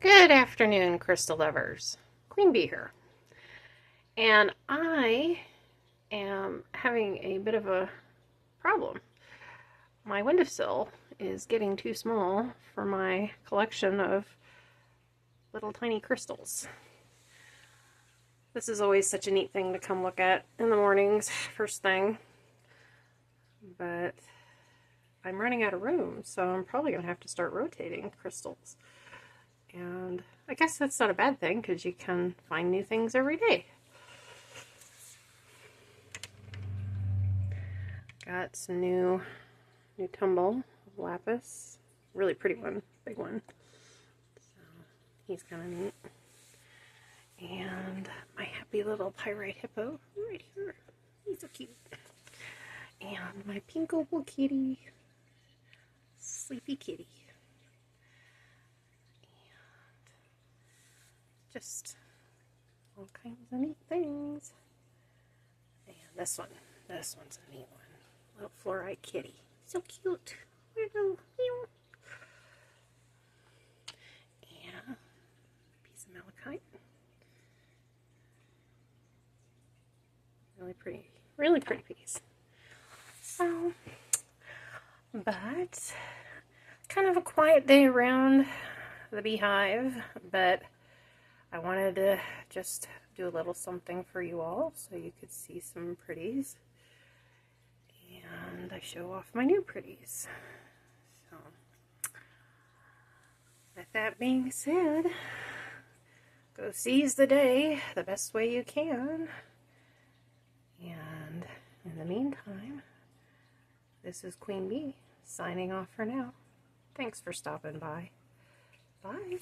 Good afternoon, crystal lovers. Queen Bee here. And I am having a bit of a problem. My windowsill is getting too small for my collection of little tiny crystals. This is always such a neat thing to come look at in the mornings, first thing. But I'm running out of room, so I'm probably going to have to start rotating crystals. And I guess that's not a bad thing because you can find new things every day. Got some new tumble lapis, really pretty one, big one. So he's kind of neat. And my happy little pyrite hippo right here. He's so cute. And my pink opal kitty, sleepy kitty. Just all kinds of neat things. And this one's a neat one. Little fluorite kitty. So cute. And a piece of malachite. Really pretty piece. So, but kind of a quiet day around the beehive, but I wanted to just do a little something for you all so you could see some pretties. And I show off my new pretties. So, with that being said, go seize the day the best way you can. And in the meantime, this is Queen Bee signing off for now. Thanks for stopping by. Bye.